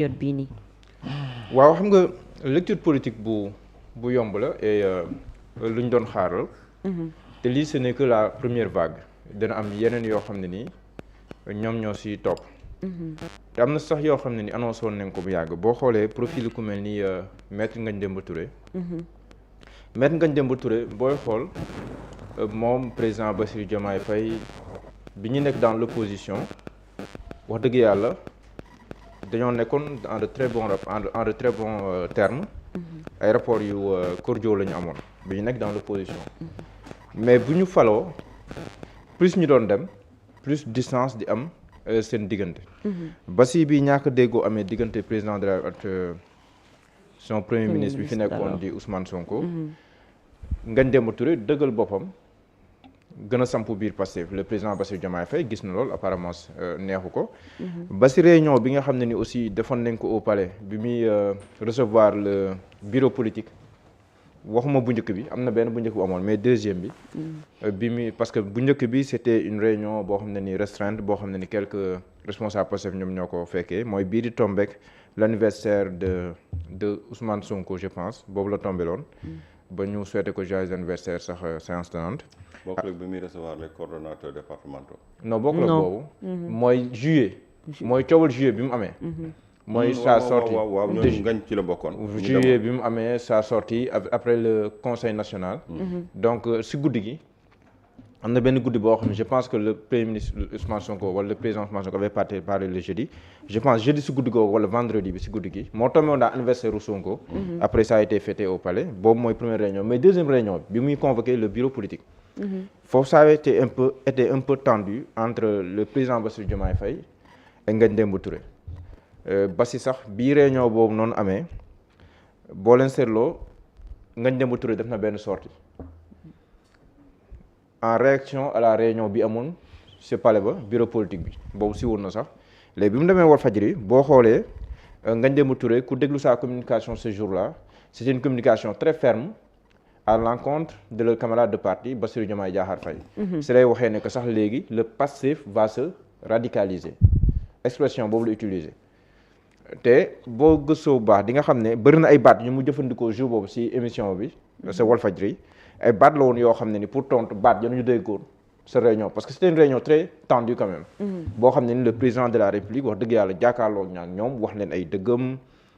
période bii nii. waaw xam nga lecture politique bu yomb la et lu ñu doon xaaral. te lii ce n'est que la première vague dina am yeneen yoo xam ne nii ñoom ñoo si topp. te am na sax yoo xam ne ni annoncé woon nañ ko bu yàgg boo xoolee profil ku mel ni maître Ngagne Demba Touré. maître Ngagne Demba Touré booy xool moom président Bassirou Diomaye Faye bi ñu nekk dans l'opposition wax dëgg yàlla dañoo nekkoon en de très bons termes. ay rapports yu cordiaux la ñu amoon bi ñu nekk dans l'opposition. mais bu ñu faloo plus ñu doon dem plus distance di am seen diggante. Bassi bi ñàkk déggoo amee diggante président de la son premier ministre bi fi nekkoon di Ousmane Sonko. Ngagne Demba Touré dëggal boppam gën a sampu biir Pastef le président Bassirou Diomaye Faye gis na lool apparemment neexu ko. ba si réunion bi nga xam ne ni aussi defoon nañ ko au palais bi muy recevoir le bureau politique. waxuma bu njëkk bi am na benn bu njëkk bu amoon mais deuxième bi muy parce que bu njëkk bi c'était une réunion boo xam ne ni restreinte boo xam ne ni quelques responsables Pastef ñoom ñoo ko fekkee mooy bii di tombeek l'anniversaire de Ousmane Sonko je pense boobu la tombé loon ba ñu souhaité ko joyeux anniversaire sax séance tenante. bokkul ak bi muy recevoir les coordonnateurs départementaux. non bokkul ak boobu. mooy juillet. mooy coowal juillet bi mu amee. mooy sa sortie waaw ñooñu Ngagne ci la bokkoon. juillet bi mu amee sa sortie après le conseil national. donc si guddi gi am na benn guddi boo xam ne je pense que le premier ministre Ousmane Sonko wala le président Ousmane Sonko avait parlé le jeudi. je pense jeudi si guddi googu wala vendredi bi si guddi gi moo tombé woon daal anniversaire u Sonko. après ça a été fêté au palais boobu mooy première réunion mais deuxième réunion bi muy convoqué le bureau politique. foofu ça avait été un peu tendu entre le président Bassirou Diomaye Faye et Ngagne Demba Touré. Bassi sax bii réunion boobu noonu amee boo leen seetloo Ngagne Demba Touré def na benn sortie en réaction à la réunion bi amoon ci palais ba bureau politique bi boobu si woon na sax léegi bi mu demee Walfadjri boo xoolee Ngagne Demba Touré ku déglu sa communication ce jour-là c'était une communication très ferme à l'encontre de leur camarade de parti Bassirou Diomaye Diakhar Faye. si lay waxee ne que sax léegi le passif va se radicaliser expression boobu la utiliser. te boo gëstoo bu baax di nga xam ne bëri na ay baat yu mu jëfandikoo jour boobu ci émission bi sa Walfadjri ay baat la woon yoo xam ne ni pour tontu baat yanu ñu déggoon sa réunion parce que c'était une réunion très tendue quand même boo xam ne ni le président de la République wax dëgg yàlla jàkkaarloo ñaan ñoom wax leen ay dëggam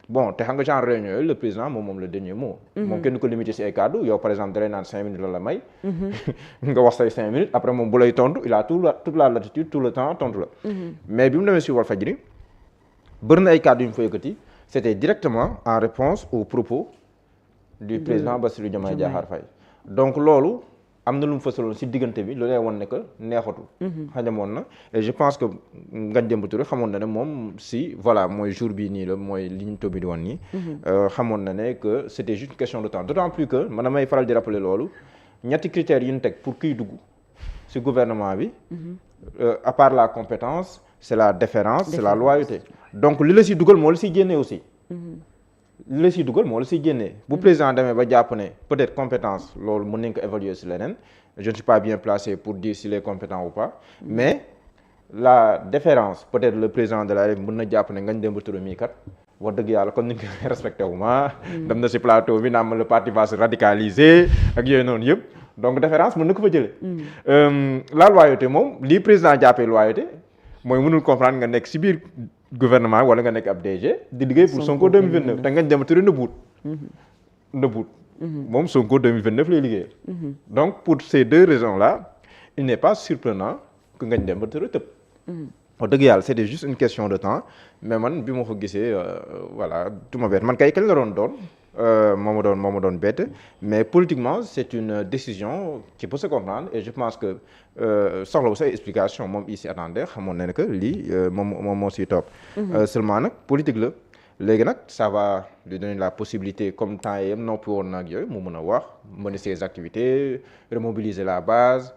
bon te xam nga genre réunion yooyu le président moom le dernier mot moom kenn ko limité ci ay kàddu yow par exemple dalay naan 5 minutes la may nga wax say 5 minutes après moom bu lay tontu il a toute la latitude tout le temps tontu la mais bi mu demee ci Walfadjri bëri na ay kàddu yu mu fa yëkkati c'était directement en réponse aux propos du président Bassirou Diomaye Diakhar Faye donc loolu am na lu mu fësaloon ci diggante bi lu lay won ne que neexatul xajamoon na et je pense que Ngagne Demba Touré xamoon na ne moom si voilà mooy jour bii nii la mooy li ñu tobi di woon nii xamoon na ne que c'était juste une question de temps d'autant plus que man damay faral di rappeler loolu ñetti critères yu ñu teg pour kiy dugg ci gouvernement bi à part la compétence c'est la déférence c'est la loyauté donc li la siy dugal moo la siy génnee aussi li la siy dugal moo la siy génnee bu président demee ba jàpp ne peut-être compétence loolu mën nañ ko évaluer si leneen je ne suis pas bien placé pour dire s'il est compétent ou pas mais la déférence peut-être le président de la République mën na jàpp ne Ngagne Demba Touré mii kat wax dëgg yàlla comme ni nga ko respecté wu ma dem na si plateau bi naan ma le parti va se radicaliser ak yooyu noonu yëpp donc déférence mën na ko fa jëlee la loyauté moom lii président jàppee loyauté mooy mënul comprendre nga nekk ci biir gouvernement wala nga nekk ab DG di liggéey pour Sonko 2029 te Ngagne Demba Touré nëbbuut moom Sonko 2029 lay liggéeyal donc pour ces deux raisons là il n'est pas surprenant que Ngagne Demba Touré tëb wax dëgg yàlla c'était juste une question de temps mais man bi ma ko gisee voilà du ma bett man kay kañ la doon moo ma doon bett mais politiquement c'est une décision qui peut se comprendre et je pense que soxlawu say explication moom ici attendait xamoon na ne que lii moom moo siy topp seulement nag politique la léegi nag ça va lui donner la possibilité comme temps yam noppi woon nag yooyu mu mën a wax mener ses activités remobiliser la base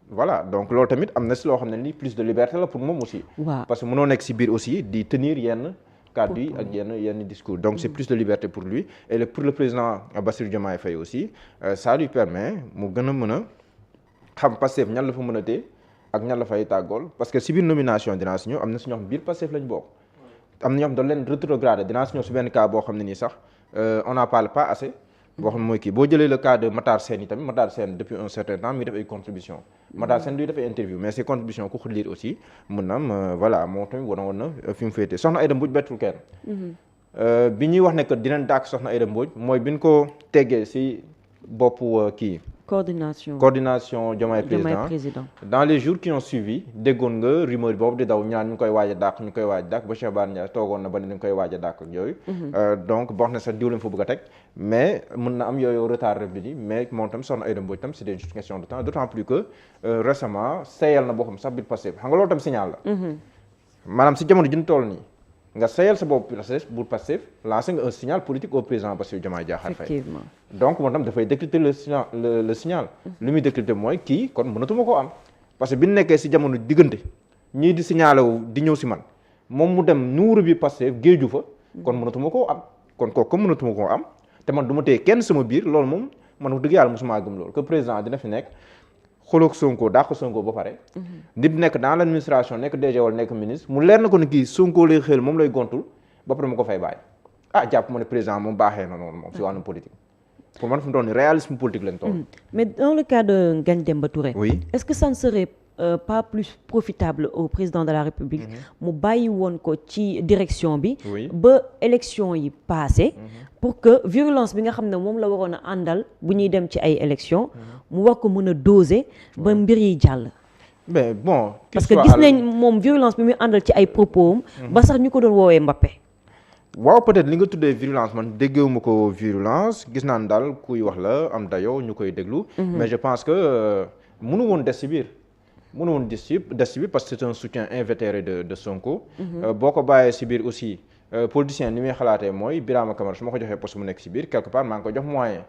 voilà donc loolu tamit am na si loo xam ne ni plus de liberté la pour moom aussi parce que mënoo nekk si biir aussi di tenir yenn kàddu yi ak yenn discours donc c'est plus de liberté pour lui et pour le président Bassirou Diomaye Faye aussi ça lui permet mu gën a mën a xam Pastef ñan la fa mën a téye ak ñan la fay tàggool parce que si biir nomination dinaa si ñëw am na si ñoo xam biir Pastef lañ bokk am na ñoo xam doon leen rétrogradé dinaa si ñëw si benn cas boo xam ne nii sax on n'en parle pas assez. boo xam ne mooy kii boo jëlee le cas de Matar Sène yi tamit Matar Sène depuis un certain temps mi ngi def ay contributions. Matar Sène duy def ay interview mais ces contributions ku ko lire aussi mën na am voilà moom tamit wane woon na fi mu féetee Soxna Aïda Mbodj bettul kenn. bi ñuy wax ne que dinañ dàkk Soxna Aïda Mbodj mooy bi ñu ko teggee si boppu kii. coordination Diomaye président dans les jours qui ont suivi déggoon nga rumeur boobu di daw ñu naan ñu koy waaj a dàq ñu koy waaj a dàq ba Cheikh Bara Ndiaye toogoon na ba ne ñu koy waaj a dàq ak yooyu donc boo xam ne sax diw lañ fa bëgg a teg mais mën na am yooyu retard bi di mais moom tam Soxna Aïda Mbodj tam c'est une question de temps d'autant plus que récemment seeyal na boo xam sax biir Pastef xam nga loolu tam signal la maanaam si jamono ji ñu toll nii nga sayal sa bopp bu Pastef lancé nga un signal politique au président Bassirou Diomaye Diakhar Faye donc moom tam dafay décrypter le signal li muy décrypter mooy kii kon mënatuma koo am parce que bi ñu nekkee si jamono diggante ñii di signalé wu di ñëw si man moom mu dem nuuru bi Pastef géeju fa kon mënatuma koo am kon kooku comme mënatuma koo am te man du ma téye kenn sama biir loolu moom man wax dëgg yàlla mosuma gëm loolu que président dina fi nekk xoloog Sonko dàq Sonko ba pare nit nekk dans l' administration nekk DG wala nekk ministre mu leer na ko ne kii Sonko lay xel moom lay gontul ba pare mu ko fay bàyyi jàpp ma ne président moom baaxee na noonu moom si wàllum politique pour man fu mu toll nii réalisme politique lañ toll. mais dans le cas de Ngagne Demba Touré. oui est-ce que ça ne serait pas plus profitable au président de la République mu bàyyi woon ko ci direction bi ba élection yi passé pour que virulence bi nga xam ne moom la waroon a àndal bu ñuy dem ci ay élection mu war ko mën a doser ba mbir yi jàll mais bon parce que gis nañ moom violence bi muy àndal ci ay propos ba sax ñu ko doon woowee Mbappé waaw peut-être li nga tuddee virulence man déggewuma ko virulence gis naan daal kuy wax la am dayoo ñu koy déglu mais je pense que mënu woon des ci biir mënu woon des ci biir parce que c'est un soutien invétéré de Sonko boo ko bàyyee ci biir aussi politicien ni muy xalaatee mooy Birama Kamara su ma ko joxee poste mu nekk ci biir quelque part maa ngi ko jox moyen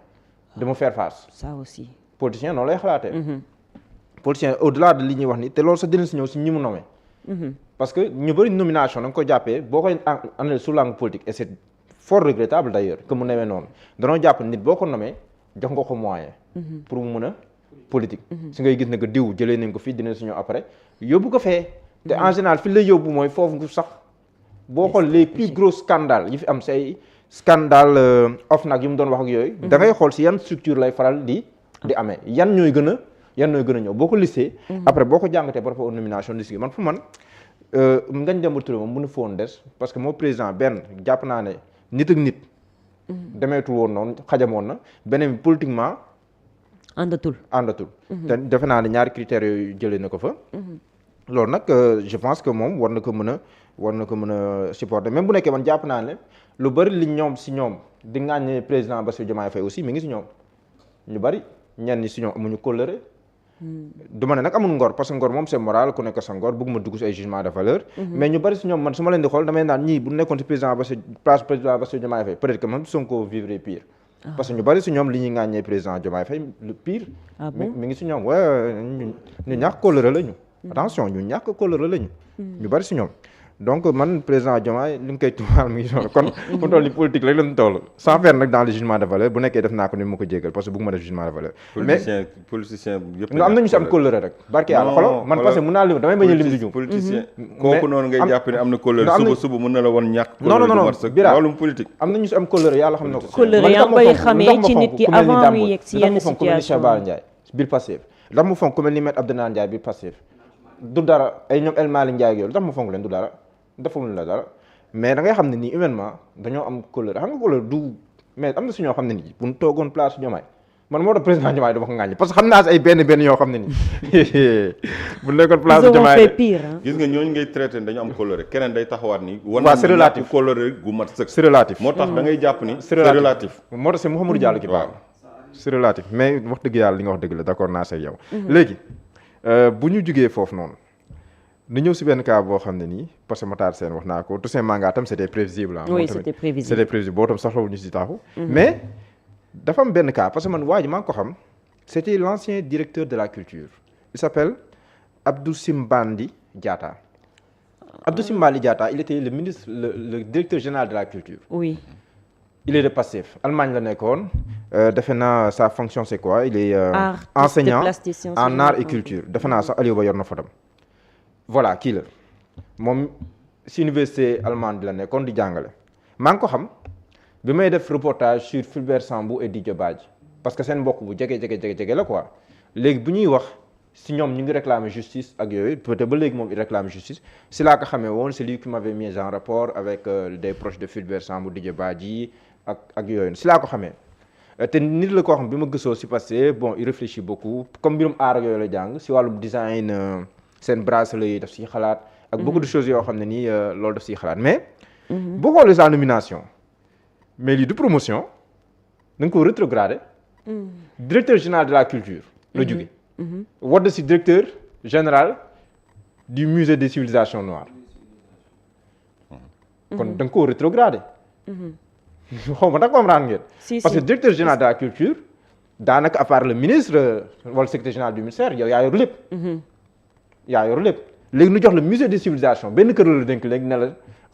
de me faire face ça aussi politicien noonu lay xalaatee politicien au-delà de li ñuy wax ni te loolu sax dina si ñëw si ñi mu nommé parce que ñu bëri nomination da nga ko jàppee boo koy analyser sous l'angle politique et c'est fort regrettable d'ailleurs que mu newee noonu danoo jàpp nit boo ko nommé jox nga ko moyen pour mu mën a politique si ngay gis ne que diw jëlee nañ ko fii dina si ñëw après yóbbu ko fee te en général fi lay yóbbu mooy foofu sax boo xool les plus gros scandales yi fi am say scandale OFNAC yi mu doon wax ak yooyu da ngay xool si yan structure lay faral di amee yan ñooy gën a ñëw boo ko listee après boo ko jàngatee par rapport aux nominations liste man fu man Ngagne Demba Touré moom mënu fa woon des parce que moo président benn jàpp naa ne nit ak nit demeetul woon noonu xajamoon na beneen bi politiquement àndatul te defe naa ne ñaari critères yooyu jëlee na ko fa loolu nag je pense que moom war na ko mën a supporter même bu nekkee man jàpp naa ne lu bëri li ñoom si ñoom di ŋàññe président Bassirou Diomaye Faye aussi mi ngi si ñoom ñu bëri ñenn ñi si ñoom amuñu kóllëre du ma ne nag amul ngor parce que ngor moom c'est moral ku nekk sa ngor bëgguma dugg si ay jugement de valeur mais ñu bëri si ñoom man su ma leen di xool damay naan ñii bu nekkoon si président Bassirou Diomaye Faye peut-être que même Sonko vivrait pire parce que ñu bëri si ñoom li ñuy ŋàññee président Diomaye Faye le pire mi ngi si ñoom ñu ñàkk kóllëre la ñu attention ñu ñàkk kóllëre la ñu bëri si ñoom donc man président Diomaye li nga koy tuumaal mi ngi soxla kon mu toll ni politique rek lañ toll sans faire nag dans le jugement de valeur bu nekkee def naa ko ni ma ko jégal parce que bëgguma def jugement de valeur politicien yëpp nga am nañu si am kóllëre rek barke yàlla xolo man parce que mun naa lim damay bañ a lim di jum politicien kooku noonu ngay jàpp ne am na kóllëre suba mën na la woon ñàkk non bira wàllum politique am nañu si am kóllëre yàlla xam na ko kóllëre yaa ngi koy xamee ci nit ki avant muy yegg si yenn situation biir Pastef ndax mu fonk ku mel ni Maître Abdoulaye Ndiaye biir Pastef du dara ay ñoom El Malick Ndiaye yooyu ndax mu fonk leen du dara deful la dara mais da ngay xam ne nii humainement dañoo am kóllëre xam nga kóllëre du mais am na si ñoo xam ne nii bu ñu toogoon place Diomaye man moo tax président Diomaye dama ko ŋàññi parce que xam naa si ay benn yoo xam ne nii bu nekkoon place Diomaye gis nga ñooñu ngay traité dañu am kóllëre keneen day taxawaat ni waaw c'est relatif kóllëre gu mat sëkk c'est relatif moo tax da ngay jàpp ni c'est relatif moo tax c'est Mouhamadou Diallo ki baax c'est relatif mais wax dëgg yàlla li nga wax dëgg la d'accord naa say yow léegi bu ñu jugee foofu noonu ni ñëw si benn cas boo xam ne nii parce que Matar Sène wax naa ko Toussaint Manga tam c'était prévisible oui c'était prévisible boo tam soxlawul ñu si taxu mais dafa am benn cas parce que man waa ji maa ngi ko xam c'était l'ancien directeur de la culture il s'appelle Abdou Simbandi Diatta Abdou Simbandi Diatta il était le ministre le directeur général de la culture oui il est de Pastef Allemagne la nekkoon defe naa sa fonction c'est quoi il est enseignant en art et culture defe naa sax Aliou Ba yor na fa dem voilà kii la moom si université allemande la nekkoon di jàngale maa ngi ko xam bi may def reportage sur Fulbert Sambou et Didier Badji parce que seen mbokk bu jege la quoi léegi bu ñuy wax si ñoom ñu ngi réclamer justice ak yooyu peut-être ba léegi moom il réclame justice si laa ko xamee woon c'est lui qui m'avait mis en rapport avec des proches de Fulbert Sambou Didier Badji ak yooyu si laa ko xamee te nit la koo xam bi ma gëstoo si parce que bon il réfléchit beaucoup comme mbirum aar ak yooyu la jàng si wàllum design seen bracelet yi daf siy xalaat ak beaucoup de choses yoo xam ne nii loolu daf siy xalaat mais boo xoolee sa nomination mais lii du promotion da nga ko rétrogradé directeur général de la culture la jóge wadd si directeur général du musée des civilisations noires kon da nga ko rétrogradé xaw ma nag comprendre ngeen parce que directeur général de la culture daanaka à part le ministre wala secrétaire général du ministère yow yaa yor lépp yaa yor lépp léegi nu jox le musée des civilisations benn kër la dénk léegi ne la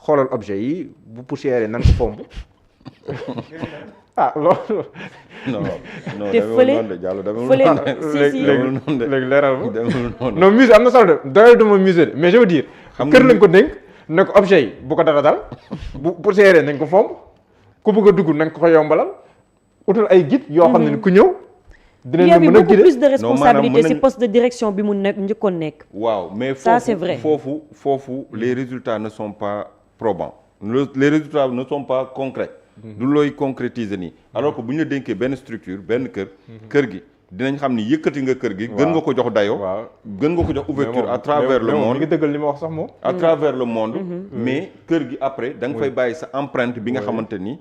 xoolal objet yi bu poussière nan ko fomb loolu te fële léegi leeral ma non musée am na solo de doyul duma musée de mais je veux dire kër lañ ko dénk ne ko objet yi bu ko dara dal bu poussière nañ ko fomb ku bëgg a dugg nañ ko yombalal utal ay guide yoo xam ne ku ñëw dinañ la mën a guider beaucoup plus de responsabilité ci poste de direction bi mu nekk njëkkoon nekk waaw mais ça c'est vrai foofu les résultats ne sont pas probants les résultats ne sont pas concrets du looy concrétiser nii alors que bu ñu la dénkee benn structure benn kër gi dinañ xam ni yëkkati nga kër gi gën nga ko jox dayoo gën nga ko jox ouverture à travers le monde ngi dëggal li ma wax sax moom à travers le monde mais kër gi après da nga fay bàyyi sa empreinte bi nga xamante ni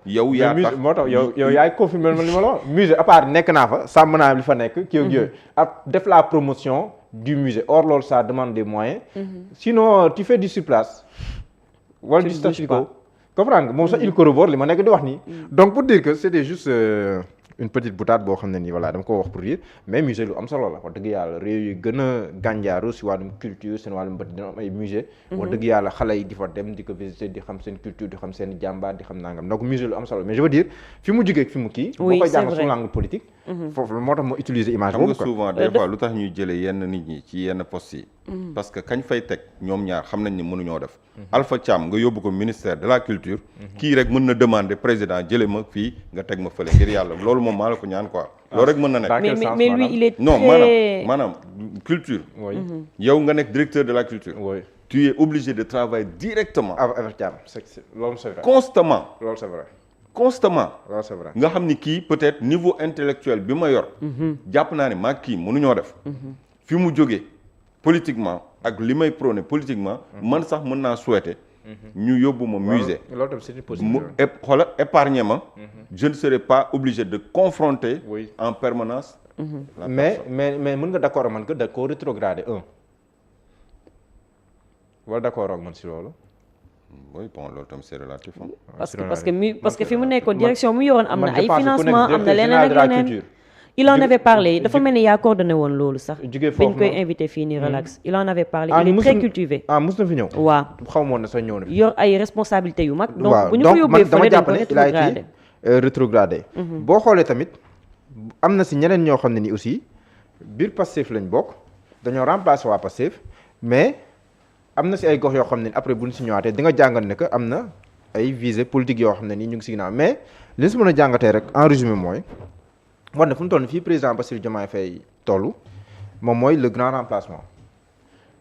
yow yaa tax moo tax yow yaay confirmé li ma la wax musée à part nekk naa fa sàmm naa li fa nekk kii ak yooyu ak def la promotion du musée or loolu ça demande des moyens sinon tu fais du sur place wala du statu quo comprendre nga moom sax il corrobore li ma nekk di wax nii donc pour dire que c'était juste une petite boutade boo xam ne nii voilà dama ko wax pour dire mais musée lu am solo la wax dëgg yàlla réew yi gën a gànjaaru si wàllum culture seen wàllum bët dina am ay musée wax dëgg yàlla xale yi di fa dem di ko visiter di xam seen culture di xam seen jàmbaar di xam nangam donc musée lu am solo mais je veux dire fi mu jógee fi mu kii boo koy jàng su langue politique foofu moo tax moo utiliser image boobu xam nga souvent des fois lu tax ñuy jëlee yenn nit ñi ci yenn postes yi parce que kañ fay teg ñoom ñaar xam nañ ni mënuñoo def Alpha Thiam nga yóbbu ko ministère de la culture kii rek mën na demander président jële ma fii nga teg ma fële ngir yàlla loolu moom maa la ko ñaan quoi loolu rek mën na nekk mais lui il est non maanaam culture yow nga nekk directeur de la culture tu es obligé de travailler directement avec Thiam loolu c'est vrai constamment loolu c'est vrai constamment loolu c'est vrai nga xam ni kii peut-être niveau intellectuel bi ma yor jàpp naa ne maa kii mënuñoo def fi mu jógee politiquement ak li may prôné politiquement man sax mën naa souhaiter ñu yóbbu ma musée mu xoola épargner ma je ne serai pas obligé de confronter en permanence mais mën nga d'accord ak man que da koo rétrogradé wala d'accord ak man si loolu oui bon loolu tam c'est relatif parce que fi mu nekkoon direction mu yoroon am na ay financement am na leneen ak leneen il en avait parlé dafa mel ni yaa coordonné woon loolu sax dañ koy invité fii nii relax il en avait parlé il est très cultivé mos na fi ñëw waaw xaw moon na sax ñëw na fi yor ay responsabilités yu mag donc bu ñu ko yóbbee fële dañ ko rétrogradé rétrogradé boo xoolee tamit am na si ñeneen ñoo xam ne ni aussi biir Pastef lañ bokk dañoo remplacer waa Pastef mais am na si ay gox yoo xam ne après bu ñu si ñëwaatee di nga jàngat ne que am na ay visées politiques yoo xam ne nii ñu ngi si ginnaaw mais li si mën a jàngatee rek en résumé mooy war na fu mu toll fii président Bassirou Diomaye Faye toll moom mooy le grand remplacement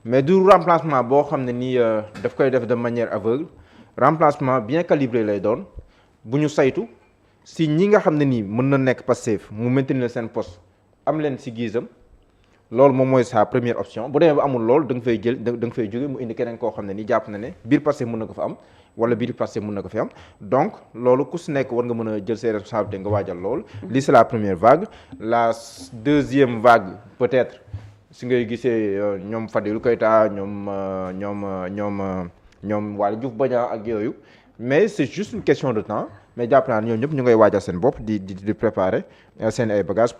mais du remplacement boo xam ne nii daf koy def de manière aveugle remplacement bien calibré lay doon bu ñu saytu si ñi nga xam ne nii mën na nekk Pastef mu maintenir seen poste am leen si gisam loolu moom mooy sa première option bu demee ba amul loolu da nga fay jël da nga fay jóge mu indi keneen koo xam ne nii jàpp na ne biir Pastef mën na ko fa am wala biir Pastef mën na ko fi am donc loolu ku si nekk war nga mën a jël ses responsabilités nga waajal loolu lii c'est la première vague la deuxième vague peut-être si ngay gisee ñoom Fadilou Keita ñoom Waly Diouf Bodiang ak yooyu mais c'est juste une question de temps mais jàpp naa ne ñoom ñëpp ñu ngay waajal seen bopp di préparer seen ay bagages